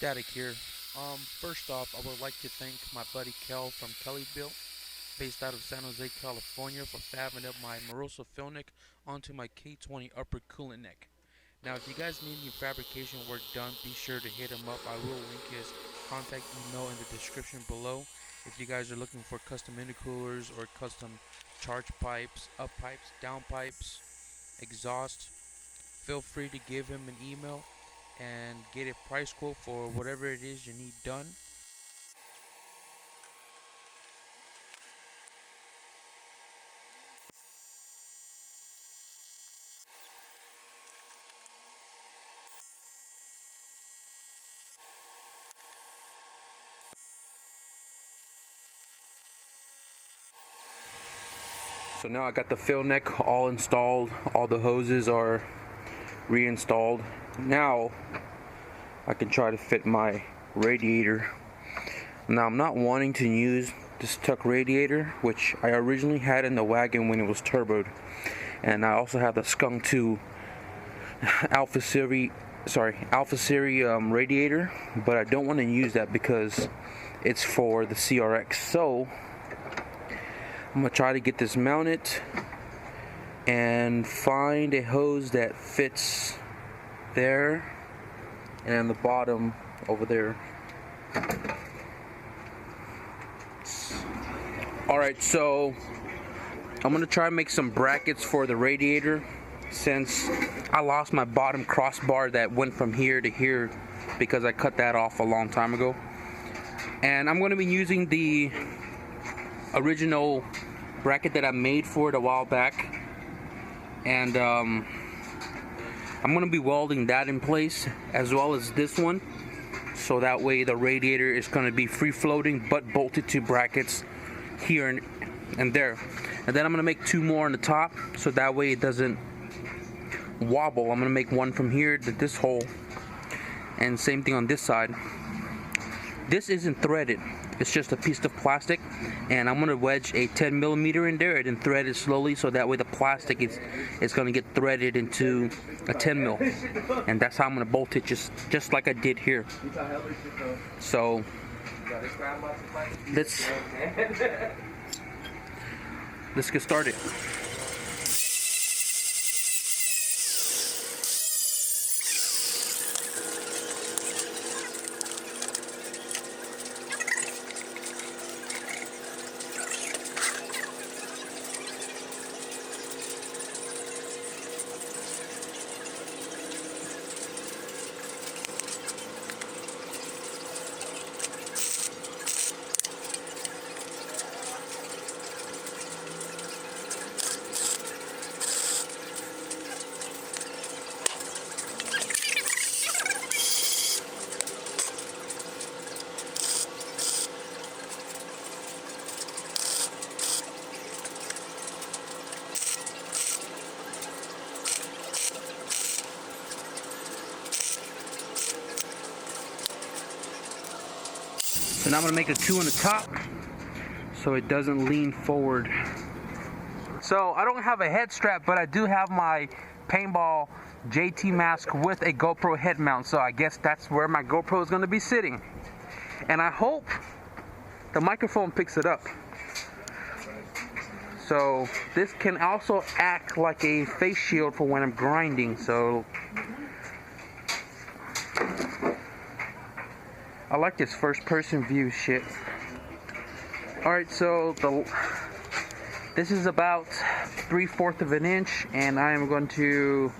Static here. First off, I would like to thank my buddy Kel from KellyBuilt, based out of San Jose, California, for fabbing up my Moroso fill neck onto my K20 upper coolant neck. Now, if you guys need any fabrication work done, be sure to hit him up. I will link his contact email in the description below. If you guys are looking for custom intercoolers or custom charge pipes, up pipes, down pipes, exhaust, feel free to give him an email and get a price quote for whatever it is you need done. So now I got the fill neck all installed, all the hoses are reinstalled. Now I can try to fit my radiator. Now I'm not wanting to use this tuck radiator, which I originally had in the wagon when it was turboed, and I also have the Skunk 2 Alpha Series radiator, but I don't want to use that because it's for the CRX. So I'm gonna try to get this mounted and find a hose that fits there and on the bottom over there. Alright, so I'm gonna try and make some brackets for the radiator, since I lost my bottom crossbar that went from here to here because I cut that off a long time ago. And I'm going to be using the original bracket that I made for it a while back, and I'm going to be welding that in place as well as this one, so that way the radiator is going to be free floating but bolted to brackets here and there. And then I'm going to make two more on the top, so that way it doesn't wobble. I'm going to make one from here to this hole, and same thing on this side. This isn't threaded, it's just a piece of plastic, and I'm going to wedge a 10mm in there and then thread it slowly, so that way the plastic is going to get threaded into a 10mm, and that's how I'm going to bolt it, just like I did here. So let's get started. So now I'm going to make a 2 on the top so it doesn't lean forward. So I don't have a head strap, but I do have my paintball JT mask with a GoPro head mount, so I guess that's where my GoPro is going to be sitting. And I hope the microphone picks it up. So this can also act like a face shield for when I'm grinding, so I like this first person view shit. Alright, so this is about 3/4 of an inch, and I am going to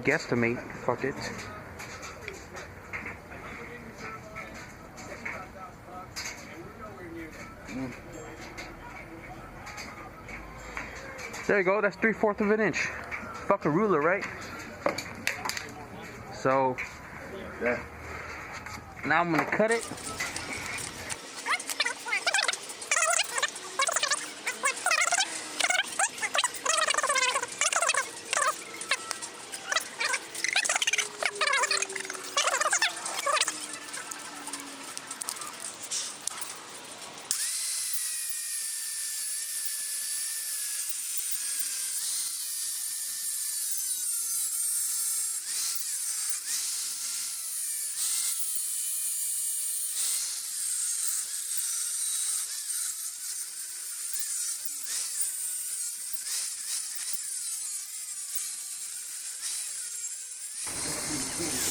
guesstimate, fuck it. There you go, that's 3/4 of an inch. Fuck a ruler, right? So yeah. Now I'm gonna cut it.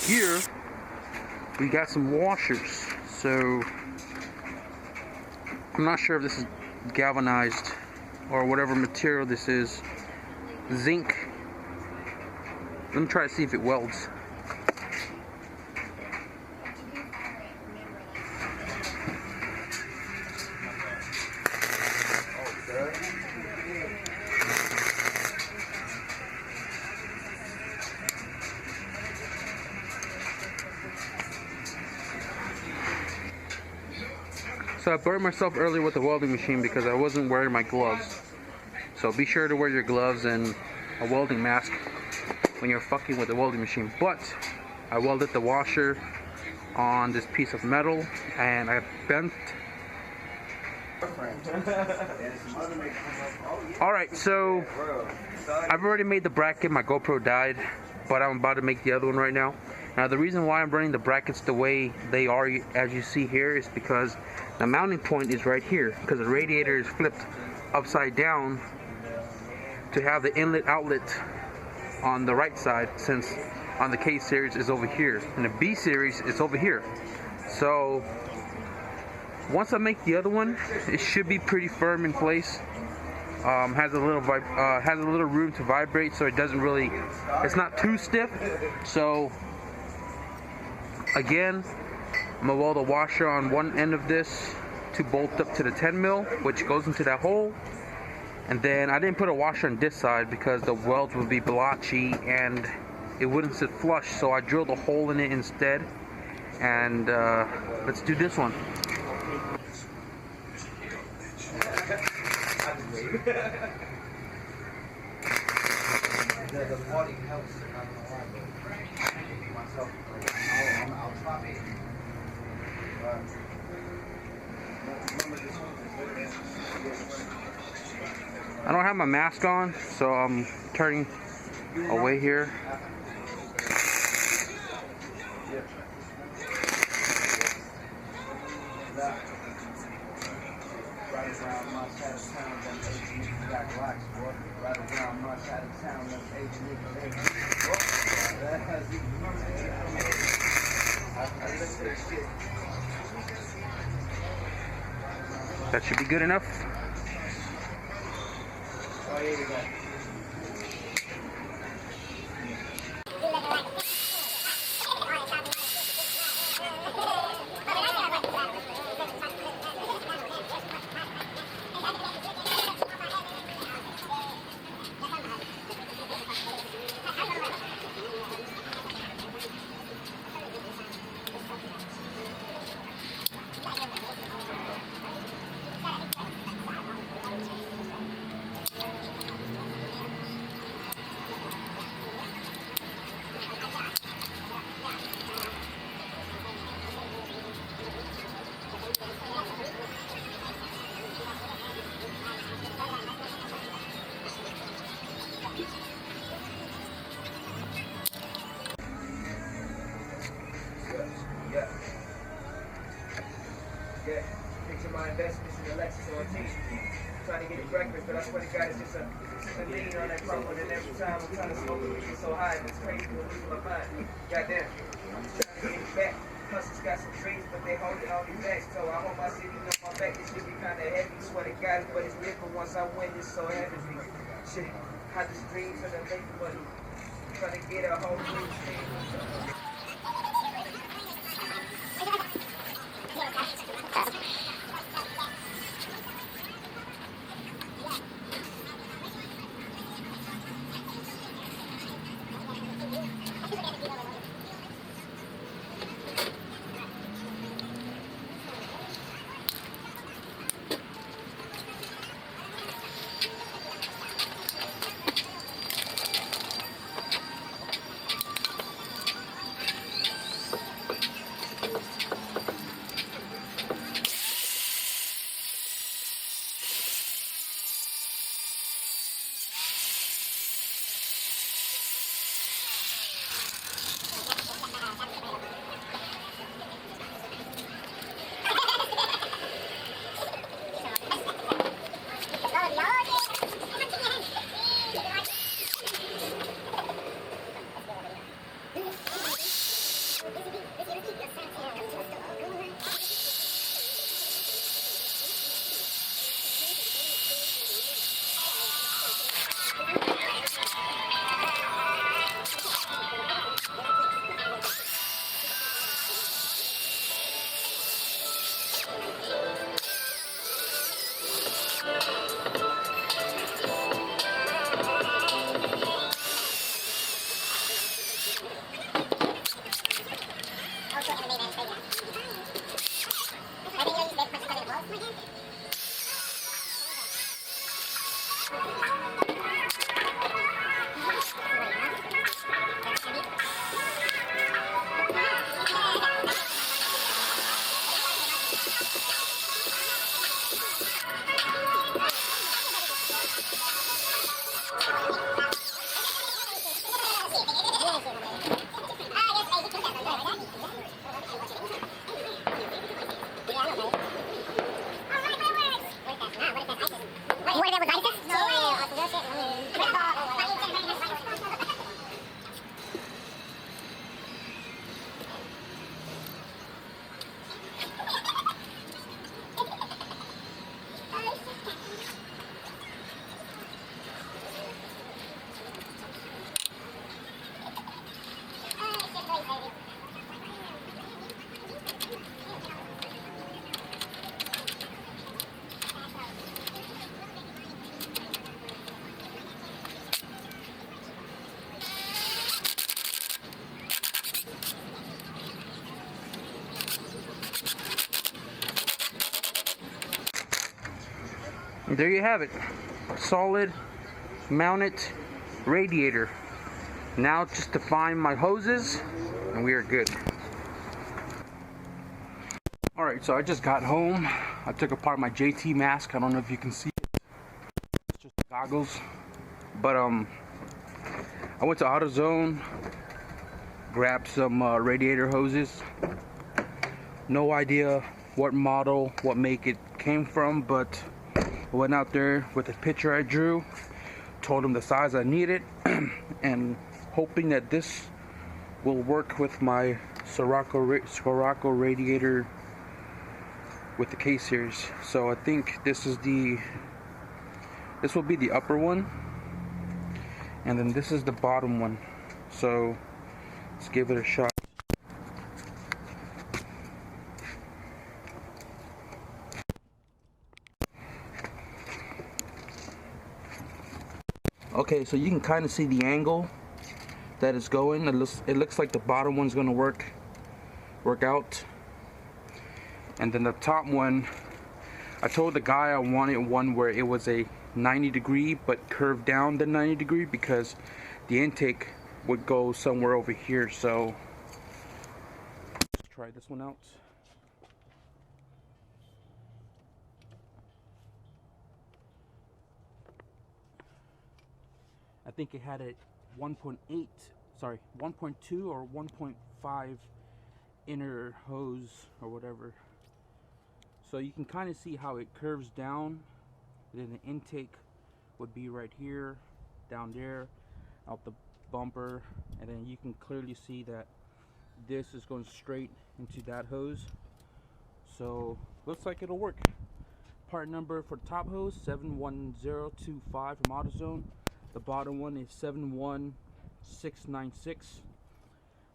here we got some washers. So I'm not sure if this is galvanized or whatever material this is. Zinc. Let me try to see if it welds. So I burned myself earlier with the welding machine because I wasn't wearing my gloves. So be sure to wear your gloves and a welding mask when you're fucking with the welding machine. But I welded the washer on this piece of metal and I bent. Alright, so I've already made the bracket. My GoPro died, but I'm about to make the other one right now. Now the reason why I'm running the brackets the way they are, as you see here, is because the mounting point is right here, because the radiator is flipped upside down to have the inlet outlet on the right side, since on the K series is over here and the B series is over here. So once I make the other one, it should be pretty firm in place. Has a little room to vibrate, so it doesn't really, it's not too stiff. So again, I'm gonna weld a washer on one end of this to bolt up to the 10 mil, which goes into that hole. And then I didn't put a washer on this side because the welds would be blotchy and it wouldn't sit flush, so I drilled a hole in it instead. And let's do this one. I don't have my mask on, so I'm turning away here. That should be good enough. Oh, here we go. Yeah, picture my investments in Alexis or T. Trying to get it breakfast, but I swear to God, it's just a lean on that crumble, and every time I'm trying to smoke it, it's so high, it's crazy, I'm losing my mind. Goddamn, I'm trying to get it back. Plus, it's got some dreams, but they hold it on me back. So I hope I see you on my back. This shit be kind of heavy, swear to God, but it's different once I win this so heavily. Shit, I just dreams and I make money. Trying to get a whole new thing. There you have it. Solid mounted radiator. Now just to find my hoses and we are good. Alright, so I just got home. I took apart my JT mask. I don't know if you can see it. It's just goggles. But I went to AutoZone, grabbed some radiator hoses. No idea what model, what make it came from, but I went out there with a picture I drew, told him the size I needed, and hoping that this will work with my Scirocco radiator with the K series. So I think this will be the upper one, and then this is the bottom one. So let's give it a shot. Okay, so you can kind of see the angle that it's going. It looks like the bottom one's going to work out, and then the top one, I told the guy I wanted one where it was a 90 degree but curved down the 90 degree because the intake would go somewhere over here. So let's try this one out. I think it had a 1.2 or 1.5 inner hose or whatever. So you can kind of see how it curves down. Then the intake would be right here, down there, out the bumper, and then you can clearly see that this is going straight into that hose. So looks like it'll work. Part number for the top hose 71025 from AutoZone. The bottom one is 71696.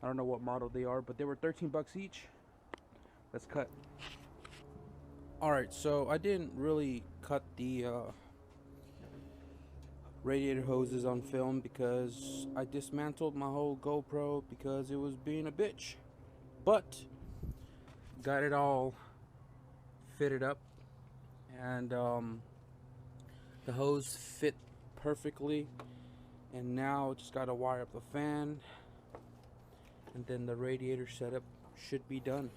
I don't know what model they are, but they were 13 bucks each. Let's cut. Alright, so I didn't really cut the radiator hoses on film because I dismantled my whole GoPro because it was being a bitch. But got it all fitted up, and the hose fit perfectly, and now just gotta wire up the fan, and then the radiator setup should be done.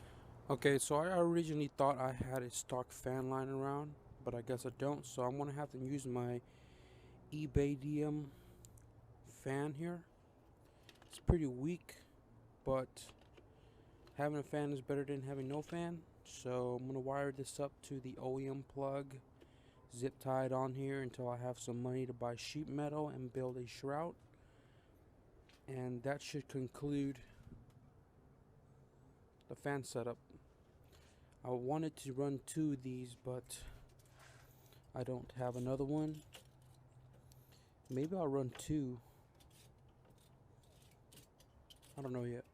Okay, so I originally thought I had a stock fan line around, but I guess I don't, so I'm gonna have to use my eBay fan here. It's pretty weak, but having a fan is better than having no fan. So I'm gonna wire this up to the OEM plug, zip tied on here until I have some money to buy sheet metal and build a shroud, and that should conclude the fan setup. I wanted to run 2 of these, but I don't have another one. Maybe I'll run 2. I don't know yet.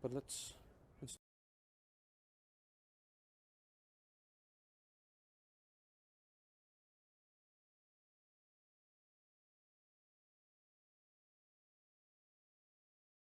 But let's